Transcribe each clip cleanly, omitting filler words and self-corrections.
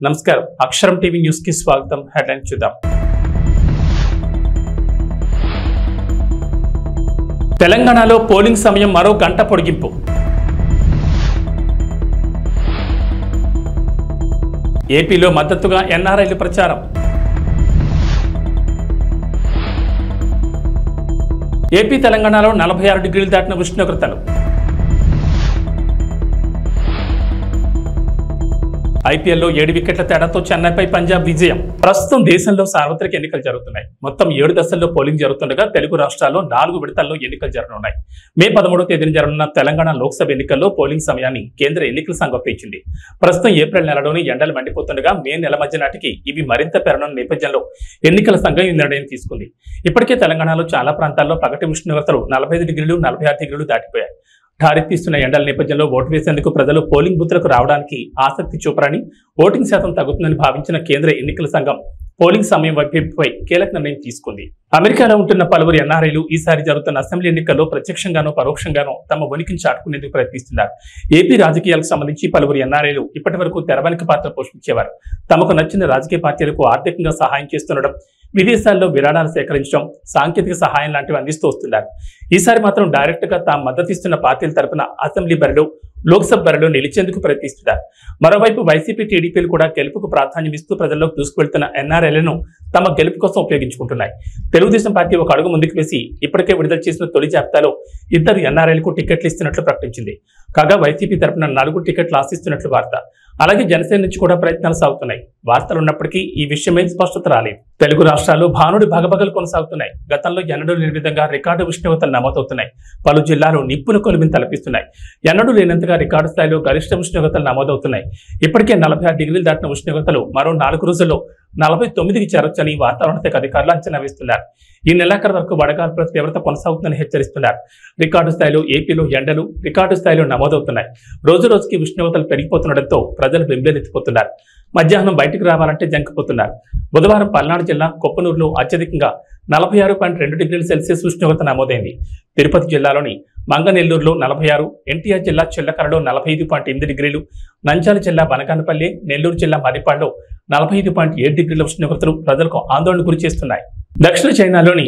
నమస్కారం అక్షరం TV news కి స్వాగతం. హెడ్లైన్ చూద్దాం. తెలంగాణలో పోలింగ్ సమయం మరో గంట పొడిగింపు. ఏపీలో మద్దతుగా ఎన్ఆర్ఐలు ప్రచారం. ఏపీ తెలంగాణలో 46 డిగ్రీలు దాటిన ఉష్ణోగ్రతలు. ఐపీఎల్లో 7 వికెట్ల తేడాతో చెన్నైపై పంజాబ్ విజయం. ప్రస్తుతం దేశంలో సార్వత్రిక ఎన్నికలు జరుగుతున్నాయి. మొత్తం 7 దశల్లో పోలింగ్ జరుగుతుండగా తెలుగు రాష్ట్రాల్లో 4 విడతల్లో ఎన్నికలు జరగనున్నాయి. మే 13వ తేదీన జరగనున్న తెలంగాణ లోక్సభ ఎన్నికల్లో పోలింగ్ సమయాన్ని కేంద్ర ఎన్నికల సంఘం పెంచింది. ప్రస్తుతం ఏప్రిల్ నెలలోని ఎండలు మండిపోతుండగా మే నెల మధ్య నాటికి ఇవి మరింత పెరగనున్న నేపథ్యంలో ఎన్నికల సంఘం ఈ నిర్ణయం తీసుకుంది. ఇప్పటికే తెలంగాణలో చాలా ప్రాంతాల్లో పగటి ఉష్ణోగ్రతలు 45 డిగ్రీలు 46 డిగ్రీలు దాటిపోయాయి. ఠారెత్తిస్తున్న ఎండల నేపథ్యంలో ఓటు వేసేందుకు ప్రజలు పోలింగ్ బూత్లకు రావడానికి ఆసక్తి చూపరని, ఓటింగ్ శాతం తగ్గుతుందని భావించిన కేంద్ర ఎన్నికల సంఘం పోలింగ్ సమయం వైపుపై కీలక నిర్ణయం తీసుకుంది. అమెరికాలో ఉంటున్న పలువురు ఎన్ఆర్ఐలు ఈసారి జరుగుతున్న అసెంబ్లీ ఎన్నికల్లో ప్రత్యక్షంగానో పరోక్షంగానో తమ ఉనికిని చాటుకునేందుకు ప్రయత్నిస్తున్నారు. ఏపీ రాజకీయాలకు సంబంధించి పలువురు ఎన్ఆర్ఐలు ఇప్పటి వరకు తెరవెనుక పాత్ర పోషించేవారు. తమకు నచ్చిన రాజకీయ పార్టీలకు ఆర్థికంగా సహాయం చేస్తుండడం, విదేశాల్లో విరాళాలు సేకరించడం, సాంకేతిక సహాయం లాంటివి అందిస్తూ వస్తున్నారు. ఈసారి మాత్రం డైరెక్ట్ గా తాము మద్దతిస్తున్న పార్టీల తరపున అసెంబ్లీ బరిలో, లోక్సభ బరిలో నిలిచేందుకు ప్రయత్నిస్తున్నారు. మరోవైపు వైసీపీ, టీడీపీలు కూడా గెలుపుకు ప్రాధాన్యం ఇస్తూ ప్రజల్లోకి దూసుకువెళ్తున్న ఎన్ఆర్ఐలను తమ గెలుపు కోసం ఉపయోగించుకుంటున్నాయి. తెలుగుదేశం పార్టీ ఒక అడుగు ముందుకు వేసి ఇప్పటికే విడుదల చేసిన తొలి జాబితాలో 2 ఎన్ఆర్ఐలకు టికెట్లు ఇస్తున్నట్లు ప్రకటించింది. కాగా వైసీపీ తరపున 4 టికెట్లు ఆశిస్తున్నట్లు వార్త. అలాగే జనసేన నుంచి కూడా ప్రయత్నాలు సాగుతున్నాయి. వార్తలు ఉన్నప్పటికీ ఈ విషయమై స్పష్టత రాలేదు. తెలుగు రాష్ట్రాల్లో భానుడి భగభగలు కొనసాగుతున్నాయి. గతంలో ఎన్నడూ లేని విధంగా రికార్డు ఉష్ణోగ్రతలు నమోదవుతున్నాయి. పలు జిల్లాలు నిప్పుల కొలిమిని తలపిస్తున్నాయి. ఎన్నడూ లేనంతగా రికార్డు స్థాయిలో గరిష్ట ఉష్ణోగ్రతలు నమోదవుతున్నాయి. ఇప్పటికే 46 డిగ్రీలు దాటిన ఉష్ణోగ్రతలు మరో 4 రోజుల్లో 49కి చేరొచ్చని వాతావరణ శాఖ అధికారులు అంచనా వేస్తున్నారు. ఈ నెలాఖరు వరకు వడగాల్పుల తీవ్రత కొనసాగుతుందని హెచ్చరిస్తున్నారు. రికార్డు స్థాయిలో ఏపీలో ఎండలు రికార్డు స్థాయిలో నమోదవుతున్నాయి. రోజు రోజుకి ఉష్ణోగ్రతలు పెరిగిపోతుండటంతో ప్రజలు బెంబేలెత్తిపోతున్నారు. మధ్యాహ్నం బయటకు రావాలంటే జంకిపోతున్నారు. బుధవారం పల్నాడు జిల్లా కొప్పనూరులో అత్యధికంగా 46.2 డిగ్రీల సెల్సియస్ ఉష్ణోగ్రత నమోదైంది. తిరుపతి జిల్లాలోని మంగనెల్లూరులో 46, ఎన్టీఆర్ జిల్లా చిల్లకరలో 45.8 డిగ్రీలు, నంద్యాల జిల్లా బనగానపల్లి, నెల్లూరు జిల్లా మరిపాడులో 45.7 డిగ్రీల ఉష్ణోగ్రతలు ప్రజలకు ఆందోళన గురి చేస్తున్నాయి. దక్షిణ చైనాలోని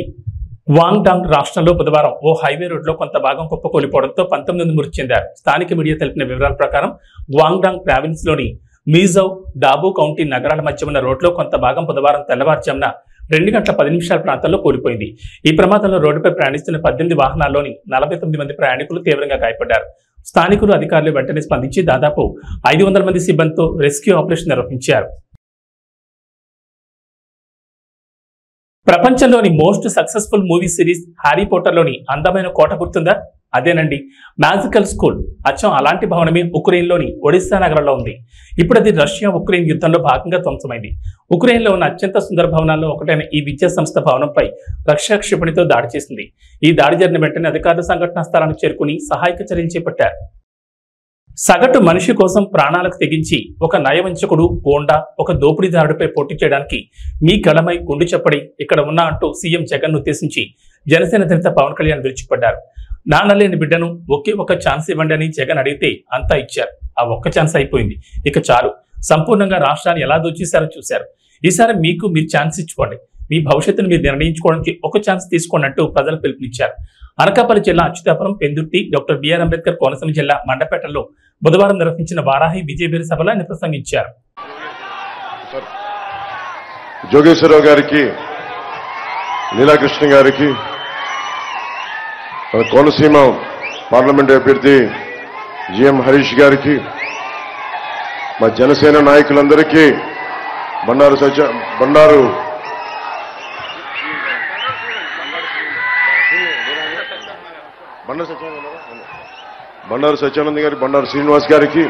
గ్వాంగ్డాంగ్ రాష్ట్రంలో బుధవారం ఓ హైవే రోడ్లో కొంత భాగం కుప్పకూలిపోవడంతో 19 మంది మృతి చెందారు. స్థానిక మీడియా తెలిపిన వివరాల ప్రకారం గ్వాంగ్డాంగ్ ప్రావిన్స్ లోని మీజౌ, డాబు కౌంటీ నగరాల మధ్య ఉన్న రోడ్లో కొంత భాగం బుధవారం తెల్లవారుజామున 2 గంటల 10 నిమిషాల ప్రాంతంలో కూలిపోయింది. ఈ ప్రమాదంలో రోడ్డుపై ప్రయాణిస్తున్న 18 వాహనాల్లోని 49 మంది ప్రయాణికులు తీవ్రంగా గాయపడ్డారు. స్థానికులు, అధికారులు వెంటనే స్పందించి దాదాపు 500 మంది సిబ్బందితో రెస్క్యూ ఆపరేషన్ నిర్వహించారు. ప్రపంచంలోని most successful movie series Harry పోటర్లోని అందమైన కోట గుర్తుందా? అదేనండి, మ్యాజికల్ స్కూల్. అచ్చం అలాంటి భవనమే ఉక్రెయిన్లోని ఒడిస్సా నగరంలో ఉంది. ఇప్పుడు అది రష్యా ఉక్రెయిన్ యుద్ధంలో భాగంగా ధ్వంసమైంది. ఉక్రెయిన్లో ఉన్న అత్యంత సుందర భవనాల్లో ఒకటైన ఈ విద్యా సంస్థ భవనంపై రష్యా క్షిపణితో దాడి చేసింది. ఈ దాడి జరిగిన వెంటనే అధికారులు సంఘటనా స్థలానికి చేరుకుని సహాయక చర్యలు చేపట్టారు. సగటు మనిషి కోసం ప్రాణాలకు తెగించి ఒక నయవంచకుడు, గోండా, ఒక దోపిడీదారుడిపై పోటీ చేయడానికి మీ గళమై గుండు చెప్పడి ఇక్కడ ఉన్నా అంటూ సీఎం జగన్ ఉద్దేశించి జనసేన అధినేత పవన్ కళ్యాణ్ విరుచుకుపడ్డారు. నాన్నలేని బిడ్డను ఒకే ఒక ఛాన్స్ ఇవ్వండి అని జగన్ అడిగితే అంతా ఇచ్చారు. ఆ ఒక్క ఛాన్స్ అయిపోయింది, ఇక చాలు. సంపూర్ణంగా రాష్ట్రాన్ని ఎలా దోచేశారో చూశారు. ఈసారి మీరు ఛాన్స్ ఇచ్చుకోండి. మీ భవిష్యత్తును మీరు నిర్ణయించుకోవడానికి ఒక ఛాన్స్ తీసుకోండి అంటూ ప్రజలు పిలుపునిచ్చారు. అనకాపల్లి జిల్లా అచ్యుతాపురం, పెందుర్తి, డాక్టర్ బిఆర్ అంబేద్కర్ కోనసీమ జిల్లా మండపేటలో బుధవారం నిర్వహించిన వారాహి విజయబేరి సభలో ఆయన ప్రసంగించారు. జోగేశ్వరరావు గారికి, లీలాకృష్ణ గారికి, కోనసీమ పార్లమెంట్ అభ్యర్థి జిఎం హరీష్ గారికి, మా జనసేన నాయకులందరికీ, బండారు సత్యానంద్ గారి, బండారు శ్రీనివాస్ గారికి,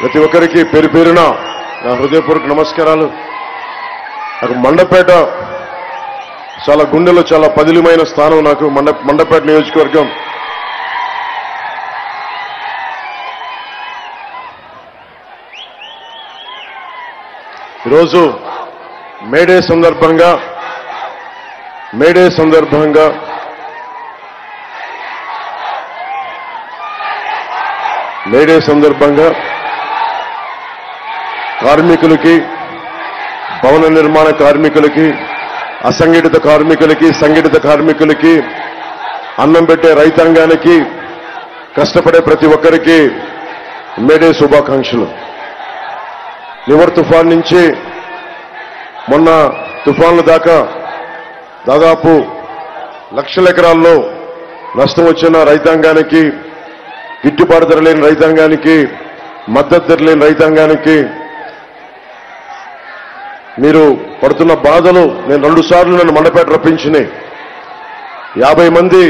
ప్రతి ఒక్కరికి పేరు పేరున నా హృదయపూర్వక నమస్కారాలు. నాకు మండపేట చాలా గుండెలో చాలా పదిలమైన స్థానం. నాకు మండపేట నియోజకవర్గం ఈరోజు మేడే సందర్భంగా కార్మికులకి, భవన నిర్మాణ కార్మికులకి, అసంఘటిత కార్మికులకి, సంఘటిత కార్మికులకి, అన్నం పెట్టే రైతాంగానికి, కష్టపడే ప్రతి ఒక్కరికి మేడే శుభాకాంక్షలు. నివర్ తుఫాన్ నుంచి మొన్న తుఫాన్ల దాకా దాదాపు లక్షల ఎకరాల్లో నష్టం వచ్చిన రైతాంగానికి, గిట్టుబాటు ధర లేని రైతాంగానికి, మద్దతు ధర లేని రైతాంగానికి మీరు పడుతున్న బాధలు నేను 2 సార్లు నన్ను మండపేట రప్పించినాయి. 50 మంది,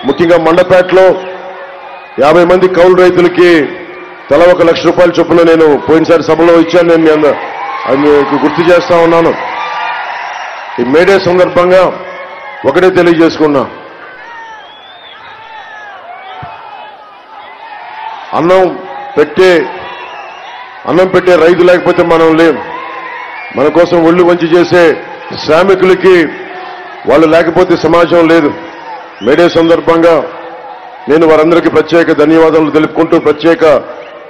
ముఖ్యంగా మండపేటలో 50 మంది కౌలు రైతులకి తల 1 లక్ష రూపాయల చొప్పున నేను పోయినసారి సభలో ఇచ్చాను. నేను అది మీకు గుర్తు చేస్తా ఉన్నాను. ఈ మేడే సందర్భంగా ఒకటే తెలియజేసుకున్నా, అన్నం పెట్టే రైతు లేకపోతే మనం లేం. మన కోసం ఒళ్ళు వంచి చేసే శ్రామికులకి వాళ్ళు లేకపోతే సమాజం లేదు. మేడే సందర్భంగా నేను వారందరికీ ప్రత్యేక ధన్యవాదాలు తెలుపుకుంటూ, ప్రత్యేక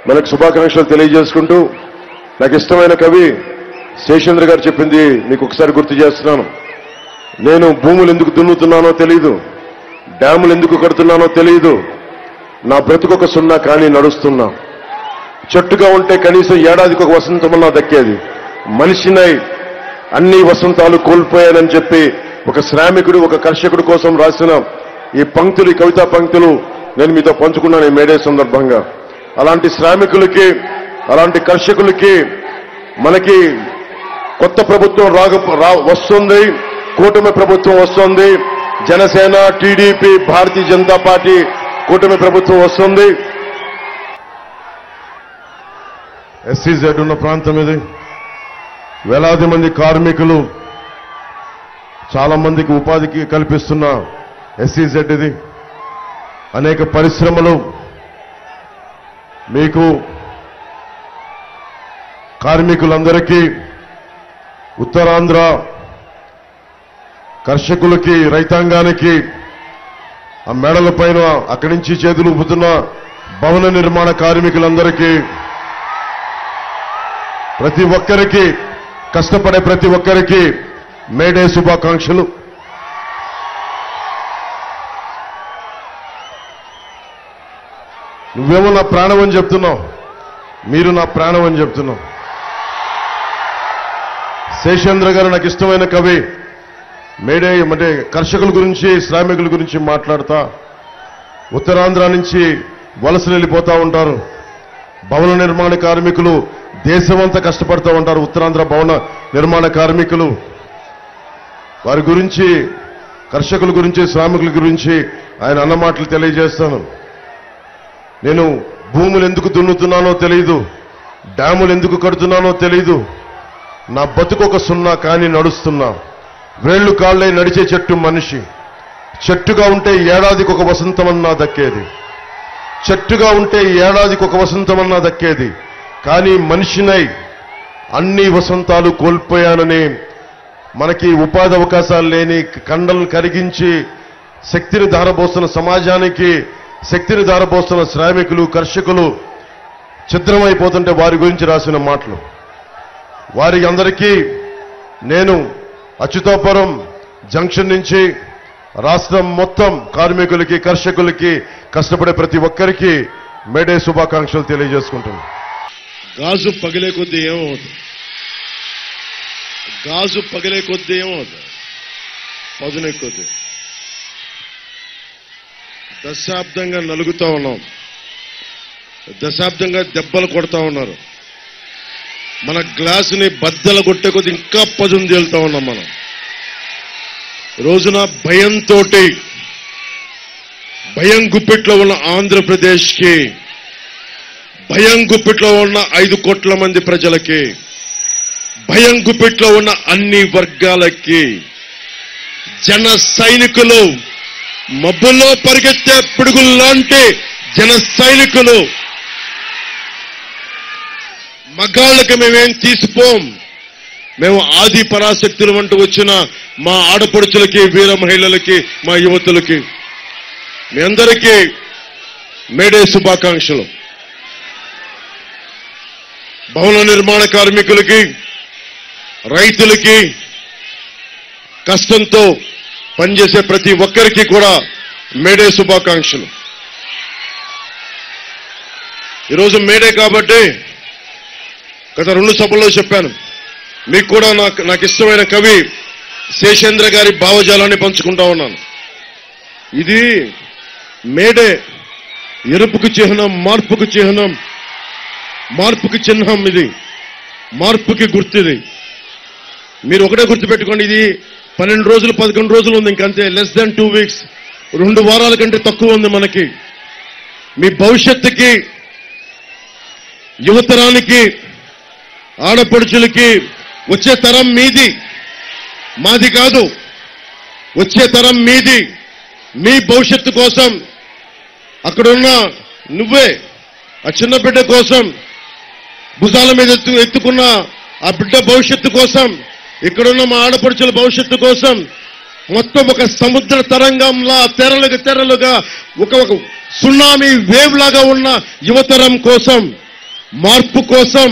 మనకు శుభాకాంక్షలు తెలియజేసుకుంటూ, నాకు ఇష్టమైన కవి శేషేంద్ర గారు చెప్పింది మీకు ఒకసారి గుర్తు చేస్తున్నాను. నేను భూములు ఎందుకు దున్నుతున్నానో తెలియదు, డ్యాములు ఎందుకు కడుతున్నానో తెలియదు, నా బ్రతుకొక సున్నా కానీ నడుస్తున్నా. చెట్టుగా ఉంటే కనీసం ఏడాదికి ఒక వసంతమన్నా దక్కేది. మనిషినై అన్ని వసంతాలు కోల్పోయానని చెప్పి ఒక శ్రామికుడు, ఒక కర్షకుడు కోసం రాసిన ఈ పంక్తులు, ఈ కవితా పంక్తులు నేను మీతో పంచుకున్నాను ఈ మేడే సందర్భంగా. అలాంటి శ్రామికులకి, అలాంటి కర్షకులకి మనకి కొత్త ప్రభుత్వం వస్తుంది, కూటమి ప్రభుత్వం వస్తుంది. జనసేన, టీడీపీ, భారతీయ జనతా పార్టీ కూటమి ప్రభుత్వం వస్తుంది. ఎస్సీజెడ్ ఉన్న ప్రాంతం ఇది. వేలాది మంది కార్మికులు, చాలా మందికి ఉపాధికి కల్పిస్తున్న ఎస్సీజెడ్ ఇది. అనేక పరిశ్రమలు, మీకు కార్మికులందరికీ, ఉత్తరాంధ్ర కర్షకులకి, రైతాంగానికి, ఆ మేడల పైన అక్కడి నుంచి చేతులు ఊపుతున్న భవన నిర్మాణ కార్మికులందరికీ, ప్రతి ఒక్కరికి, కష్టపడే ప్రతి ఒక్కరికి మేడే శుభాకాంక్షలు. నువ్వేమో నా ప్రాణం అని చెప్తున్నావు, మీరు నా ప్రాణం అని చెప్తున్నావు. శేషేంద్ర గారు నాకు ఇష్టమైన కవి. మేడే అంటే కర్షకుల గురించి, శ్రామికుల గురించి మాట్లాడతా, ఉత్తరాంధ్ర నుంచి వలసలు వెళ్ళిపోతా ఉంటారు. భవన నిర్మాణ కార్మికులు దేశమంతా కష్టపడుతూ ఉంటారు. ఉత్తరాంధ్ర భవన నిర్మాణ కార్మికులు, వారి గురించి, కర్షకుల గురించి, శ్రామికుల గురించి ఆయన అన్న మాటలు తెలియజేస్తాను. నేను భూములు ఎందుకు దున్నుతున్నానో తెలియదు, డ్యాములు ఎందుకు కడుతున్నానో తెలియదు, నా బతుకొక సున్నా కానీ నడుస్తున్నా. వేళ్లు కాళ్ళై నడిచే చెట్టు మనిషి. చెట్టుగా ఉంటే ఏడాదికి ఒక వసంతమన్నా దక్కేది. చెట్టుగా ఉంటే ఏడాదికి ఒక వసంతమన్నా దక్కేది. కానీ మనిషినై అన్ని వసంతాలు కోల్పోయానని, మనకి ఉపాధి అవకాశాలు లేని, కండలు కరిగించి శక్తిని ధారపోస్తున్న సమాజానికి శక్తిని ధారపోస్తున్న శ్రామికులు, కర్షకులు ఛిద్రమైపోతుంటే వారి గురించి రాసిన మాటలు. వారి అందరికీ నేను అచ్యుతాపురం జంక్షన్ నుంచి రాష్ట్రం మొత్తం కార్మికులకి, కర్షకులకి, కష్టపడే ప్రతి ఒక్కరికి మేడే శుభాకాంక్షలు తెలియజేసుకుంటున్నాను. గాజు పగిలే కొద్దీ ఏమవుతుంది? గాజు పగిలే కొద్దీ ఏమవుతుంది? పదునే కొద్దీ. దశాబ్దంగా నలుగుతా ఉన్నాం, దశాబ్దంగా దెబ్బలు కొడతా ఉన్నారు. మన గ్లాసుని బద్దలు కొట్టే కొద్దీ ఇంకా పదును తేలుతా ఉన్నాం మనం. రోజున భయంతో, భయం గుప్పిట్లో ఉన్న ఆంధ్రప్రదేశ్కి, భయం గుప్పిట్లో ఉన్న 5 కోట్ల మంది ప్రజలకి, భయం గుప్పిట్లో ఉన్న అన్ని వర్గాలకి జన సైనికులు, మబ్బుల్లో పరిగెత్తే పిడుగుల్లాంటి జన సైనికులు, మగాళ్ళకి మేమేం తీసిపోం. మేము ఆది పరాశక్తులు అంటూ వచ్చిన మా ఆడపడుచులకి, వీర మహిళలకి, మా యువతులకి మీ అందరికీ మేడే శుభాకాంక్షలు. భవన నిర్మాణ కార్మికులకి, రైతులకి, కష్టంతో పనిచేసే ప్రతి ఒక్కరికి కూడా మేడే శుభాకాంక్షలు. ఈరోజు మేడే కాబట్టి గత 2 సభల్లో చెప్పాను, మీకు కూడా నాకు ఇష్టమైన కవి శేషేంద్ర గారి భావజాలాన్ని పంచుకుంటా ఉన్నాను. ఇది మేడే ఎరుపుకు చిహ్నం, మార్పుకు చిహ్నం, మార్పుకి చిహ్నం, ఇది మార్పుకి గుర్తుది. మీరు ఒకటే గుర్తుపెట్టుకోండి, ఇది 12 రోజులు 11 రోజులు ఉంది, ఇంకంతే, లెస్ దాన్ 2 వీక్స్, 2 వారాల కంటే తక్కువ ఉంది మనకి. మీ భవిష్యత్తుకి, యువతరానికి, ఆడపడుచులకి, వచ్చే తరం మీది, మాది కాదు, వచ్చే తరం మీది. మీ భవిష్యత్తు కోసం అక్కడున్న నువ్వే, ఆ చిన్న బిడ్డ కోసం భుజాల మీద ఎత్తుకున్న ఆ బిడ్డ భవిష్యత్తు కోసం, ఇక్కడున్న మా ఆడపడుచుల భవిష్యత్తు కోసం, మొత్తం ఒక సముద్ర తరంగంలా తెరలుగా ఒక సునామీ వేవ్ లాగా ఉన్న యువతరం కోసం, మార్పు కోసం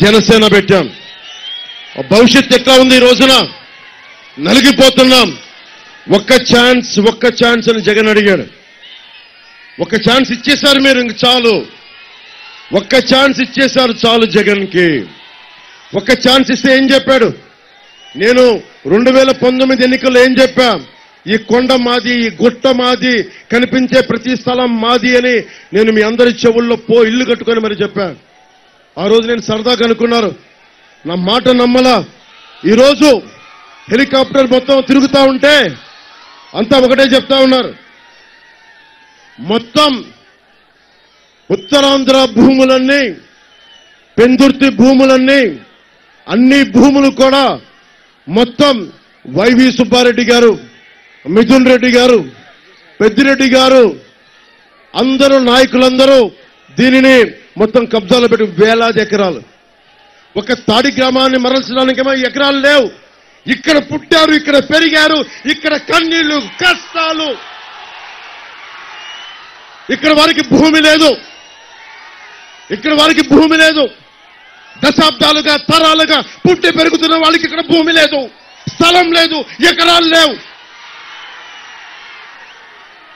జనసేన పెట్టాం. భవిష్యత్తు ఎట్లా ఉంది? ఈ రోజున నలిగిపోతున్నాం. ఒక్క ఛాన్స్ అని జగన్ అడిగాడు. ఒక్క ఛాన్స్ ఇచ్చేశారు మీరు, ఇంక చాలు. ఒక్క ఛాన్స్ ఇచ్చేశారు చాలు జగన్కి. ఒక్క ఛాన్స్ ఇస్తే ఏం చెప్పాడు? నేను 2019 ఎన్నికల్లో ఏం చెప్పా? ఈ కొండ మాది, ఈ గుట్ట మాది, కనిపించే ప్రతి స్థలం మాది అని నేను మీ అందరి చెవుల్లో ఇల్లు కట్టుకొని మరి చెప్పా. ఆ రోజు నేను సరదాగా అనుకున్నారు, నా మాట నమ్మలా. ఈరోజు హెలికాప్టర్ మొత్తం తిరుగుతా ఉంటే అంతా ఒకటే చెప్తా ఉన్నారు, మొత్తం ఉత్తరాంధ్ర భూములన్నీ, పెందుర్తి భూములన్నీ, అన్ని భూములు కూడా మొత్తం వైవి సుబ్బారెడ్డి గారు, మిథున్ రెడ్డి గారు, పెద్దిరెడ్డి గారు, అందరూ నాయకులందరూ దీనిని మొత్తం కబ్జాలో పెట్టి వేలాది ఎకరాలు. ఒక తాడి గ్రామాన్ని మరల్చడానికేమో ఎకరాలు లేవు. ఇక్కడ పుట్టారు, ఇక్కడ పెరిగారు, ఇక్కడ కన్నీళ్లు, కష్టాలు. ఇక్కడ వారికి భూమి లేదు, ఇక్కడ వారికి భూమి లేదు. దశాబ్దాలుగా, తరాలుగా పుట్టి పెరుగుతున్న వాళ్ళకి ఇక్కడ భూమి లేదు, స్థలం లేదు, ఎకరాలు లేవు.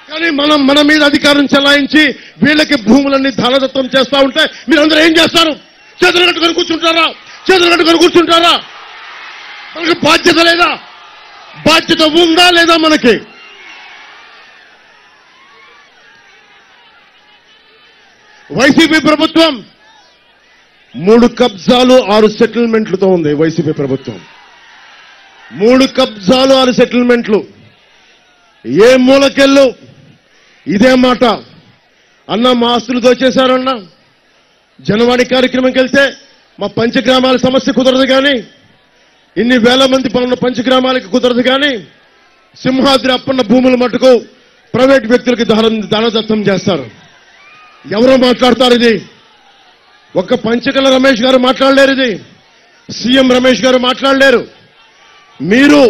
కానీ మన మీద అధికారం చెలాయించి వీళ్ళకి భూములన్నీ ధనదత్తం చేస్తా ఉంటే మీరందరూ ఏం చేస్తారు? చేతులు కట్టుకొని కూర్చుంటారా? మనకి బాధ్యత లేదా? బాధ్యత ఉందా లేదా మనకి? వైసీపీ ప్రభుత్వం 3 కబ్జాలు 6 సెటిల్మెంట్లతో ఉంది. వైసీపీ ప్రభుత్వం 3 కబ్జాలు 6 సెటిల్మెంట్లు. ఏ మూలకెళ్ళు ఇదే మాట. అన్న మా ఆస్తులు దోచేశారన్నా, జనవాణి కార్యక్రమంకి వెళ్తే మా పంచగ్రామాల సమస్య కుదరదు, కానీ ఇన్ని వేల మంది పనున్న పంచగ్రామాలకి కుదరదు, కానీ సింహాద్రి అప్పన్న భూములు మట్టుకు ప్రైవేట్ వ్యక్తులకి దానదత్తం చేస్తారు. ఎవరో మాట్లాడతారు ఇది? ఒక్క పంచకల రమేష్ గారు మాట్లాడలేరు, ఇది సీఎం రమేష్ గారు మాట్లాడలేరు. మీరు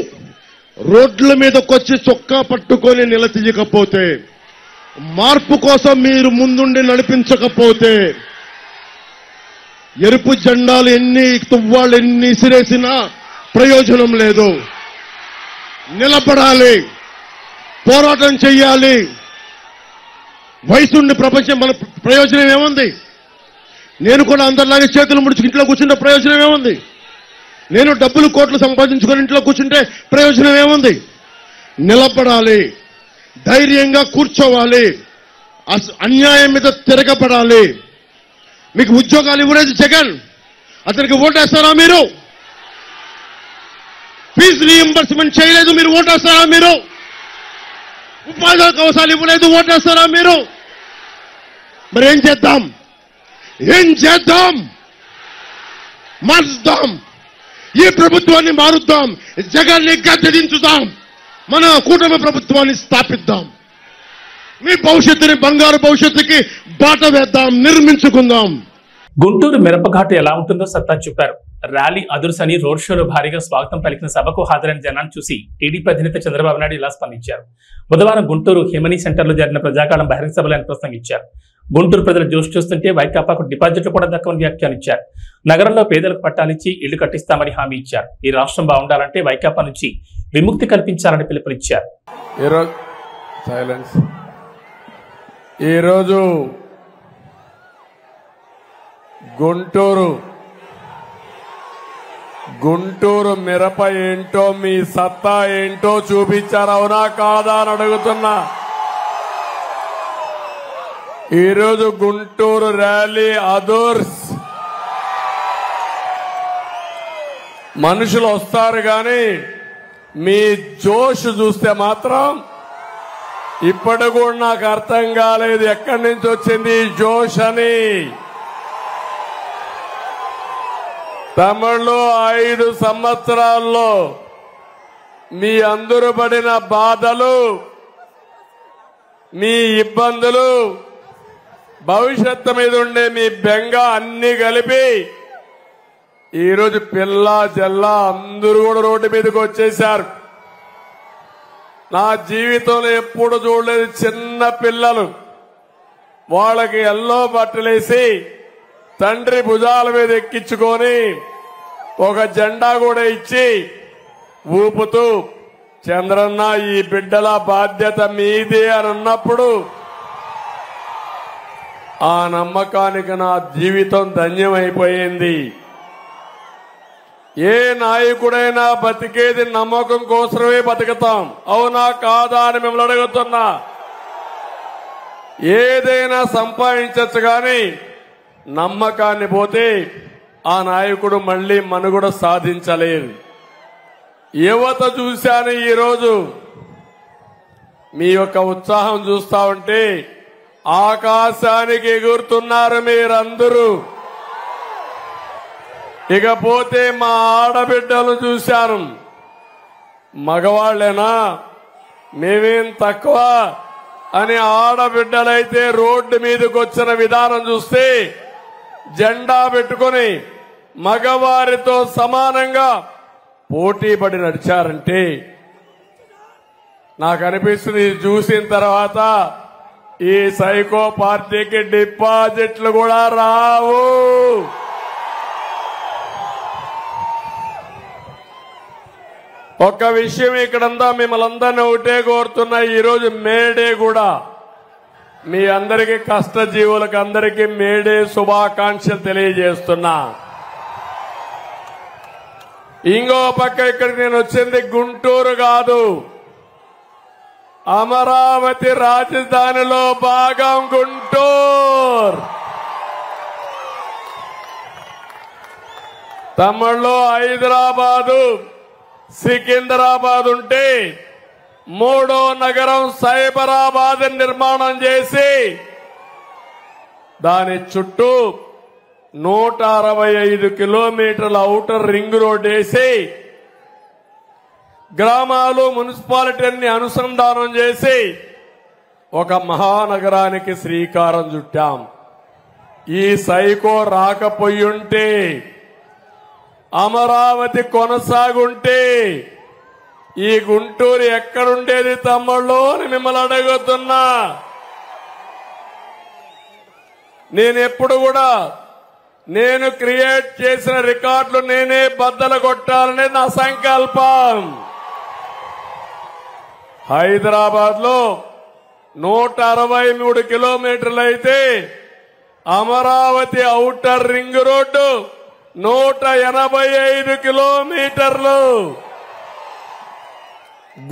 రోడ్ల మీదకొచ్చి చొక్కా పట్టుకొని నిలదీయకపోతే, మార్పు కోసం మీరు ముందుండి నడిపించకపోతే, ఎరుపు జెండాలు ఎన్ని తువ్వాళ్ళు ఎన్ని ఇసిరేసినా ప్రయోజనం లేదు. నిలబడాలి, పోరాటం చెయ్యాలి. వయసుండి ప్రపంచం మన ప్రయోజనం ఏముంది? నేను కూడా అందరిలాగే చేతులు ముడిచి ఇంట్లో కూర్చుంటే ప్రయోజనం ఏముంది? నేను డబ్బులు కోట్లు సంపాదించుకొని ఇంట్లో కూర్చుంటే ప్రయోజనం ఏముంది? నిలబడాలి, ధైర్యంగా కూర్చోవాలి, అన్యాయం మీద తిరగబడాలి. మీకు ఉద్యోగాలు ఇవ్వలేదు జగన్, అతనికి ఓటేస్తారా మీరు? ఫీజు రీయింబర్స్మెంట్ చేయలేదు, మీరు ఓటేస్తారా మీరు? ఉపాధి అవకాశాలు ఇవ్వలేదు, ఓటేస్తారా మీరు? మరి ఏం చేద్దాం? మారుద్దాం, ఈ ప్రభుత్వాన్ని మారుద్దాం, జగన్ని గద్దెదించుదాం, మన కూటమి ప్రభుత్వాన్ని స్థాపిద్దాం. మీ భవిష్యత్తుని, బంగారు భవిష్యత్తుకి బాట వేద్దాం, నిర్మించుకుందాం. గుంటూరు మిరపఘాటు ఎలా ఉంటుందో సత్తా చూపారు. ర్యాలీ అదుర్సని రోడ్ షోలో భారీగా స్వాగతం పలికిన సభకు హాజరైన జనాన్ని చూసి టీడీపీ అధినేత చంద్రబాబు నాయుడు ఇలా స్పందించారు. బుధవారం గుంటూరు హిమనీ సెంటర్లో జరిగిన ప్రజాకాలం బహిరంగ సభలో ఆయన ప్రసంగించారు. గుంటూరు ప్రజల జోష్ చూస్తుంటే వైకాపాకు డిపాజిట్లు కూడా దక్కవని వ్యాఖ్యానించారు. నగరంలో పేదలకు పట్టాలిచ్చి ఇళ్లు కట్టిస్తామని హామీ ఇచ్చారు. ఈ రాష్ట్రం బాగుండాలంటే వైకాపా నుంచి విముక్తి కల్పించాలని పిలుపునిచ్చారు. ఈరోజు గుంటూరు మిరప ఏంటో, మీ సత్తా ఏంటో చూపించారు, అవునా కాదా అని అడుగుతున్నా. ఈరోజు గుంటూరు ర్యాలీ అదర్స్ మనుషులు వస్తారు కానీ మీ జోష్ చూస్తే మాత్రం ఇప్పటి కూడా నాకు అర్థం కాలేదు ఎక్కడి నుంచి వచ్చింది ఈ జోష్ అని. తమిళలో 5 సంవత్సరాల్లో మీ అందరూ పడిన బాధలు, మీ ఇబ్బందులు, భవిష్యత్తు మీద ఉండే మీ బెంగ అన్ని కలిపి ఈరోజు పిల్ల జల్లా అందరూ కూడా రోడ్డు మీదకి వచ్చేశారు. నా జీవితంలో ఎప్పుడు చూడలేదు చిన్న పిల్లలు వాళ్ళకి ఎల్లో బట్టలేసి తండ్రి భుజాల మీద ఎక్కించుకొని ఒక జెండా కూడా ఇచ్చి ఊపుతూ చంద్రన్న ఈ బిడ్డల బాధ్యత మీదే అని అన్నప్పుడు ఆ నమ్మకానికి నా జీవితం ధన్యమైపోయింది. ఏ నాయకుడైనా బతికేది నమ్మకం కోసమే బతుకుతాం, అవునా కాదా అని మిమ్మల్ని అడుగుతున్నా. ఏదైనా సంపాదించచ్చు కానీ నమ్మకాన్ని పోతే ఆ నాయకుడు మళ్లీ మనుగడ సాధించలేరు. యువత చూశాను ఈరోజు మీ యొక్క ఉత్సాహం చూస్తా ఉంటే ఆకాశానికి ఎగురుతున్నారు మీరందరూ. ఇకపోతే మా ఆడబిడ్డలు చూశాను, మగవాళ్లేనా మేమేం తక్కువ అని ఆడబిడ్డలైతే రోడ్డు మీదకి వచ్చిన విధానం చూస్తే జెండా పెట్టుకుని మగవారితో సమానంగా పోటీ పడి నడిచారంటే నాకు అనిపిస్తుంది చూసిన తర్వాత ఈ సైకో పార్టీకి డిపాజిట్లు కూడా రావు. ఒక్క విషయం ఇక్కడంతా మిమ్మల్ని అందరినీ ఒకటే కోరుతున్నా, ఈరోజు మేడే కూడా మీ అందరికీ కష్టజీవులకు అందరికీ మేడే శుభాకాంక్షలు తెలియజేస్తున్నా. ఇంకో పక్క ఇక్కడికి నేను వచ్చింది గుంటూరు కాదు, అమరావతి రాజధానిలో భాగం గుంటూరు. తమిళలో హైదరాబాదు సికింద్రాబాద్ ఉంటే మూడో నగరం సైబరాబాద్ నిర్మాణం చేసి దాని చుట్టూ 165 కిలోమీటర్ల ఔటర్ రింగ్ రోడ్ వేసి గ్రామాలు మున్సిపాలిటీని అనుసంధానం చేసి ఒక మహానగరానికి శ్రీకారం చుట్టాం. ఈ సైకో రాకపోయుంటే, అమరావతి కొనసాగుంటే ఈ గుంటూరు ఎక్కడుండేది తమ్ముళ్ళు అని మిమ్మల్ని అడుగుతున్నా. నేనెప్పుడు కూడా నేను క్రియేట్ చేసిన రికార్డులు నేనే బద్దలు కొట్టాలనే నా సంకల్పం. హైదరాబాద్ లో 163 కిలోమీటర్లు అయితే అమరావతి ఔటర్ రింగ్ రోడ్డు 185 కిలోమీటర్లు.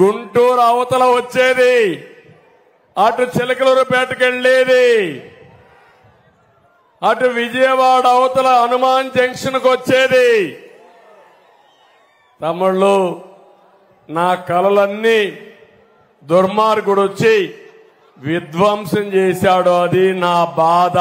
గుంటూరు అవతల వచ్చేది, అటు చిలకలూరుపేటకు వెళ్లేది, అటు విజయవాడ అవతల హనుమాన్ జంక్షన్ కు వచ్చేది. తమ్ముళ్ళు, నా కలలన్నీ దుర్మార్గుడు వచ్చి విధ్వంసం చేశాడు, అది నా బాధ.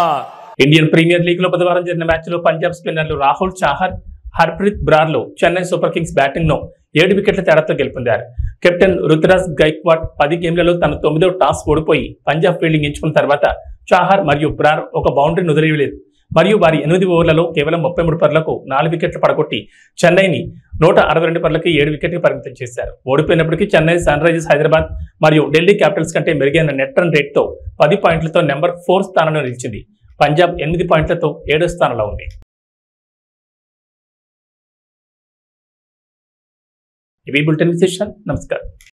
ఇండియన్ ప్రీమియర్ లీగ్ లో బుధవారం జరిగిన మ్యాచ్ లో పంజాబ్ స్పిన్నర్లు రాహుల్ చాహర్, హర్ప్రీత్ బ్రార్ లో చెన్నై సూపర్ కింగ్స్ బ్యాటింగ్ ను 7 వికెట్ల తేడాతో గెలుపొందారు. కెప్టెన్ రుతురాజ్ గైక్వాడ్ 10 గేమ్లలో తన 9వ టాస్ ఓడిపోయి పంజాబ్ ఫీల్డింగ్ ఎంచుకున్న తర్వాత చాహర్ మరియు బ్రార్ ఒక బౌండరీని వదిలేయలేదు. మరియు వారి 8 ఓవర్లలో కేవలం 33 పరులకు 4 వికెట్లు పడగొట్టి చెన్నైని 162 పరులకి 7 వికెట్కి పరిమితం చేశారు. ఓడిపోయినప్పటికీ చెన్నై సన్ రైజర్స్ హైదరాబాద్ మరియు ఢిల్లీ క్యాపిటల్స్ కంటే మెరుగైన నెట్ రన్ రేట్తో 10 పాయింట్లతో నెంబర్ 4 స్థానంలో నిలిచింది. పంజాబ్ 8 పాయింట్లతో 7వ స్థానంలో ఉంది. ఇవి బులెటిన్ విశేషాలు. నమస్కారం.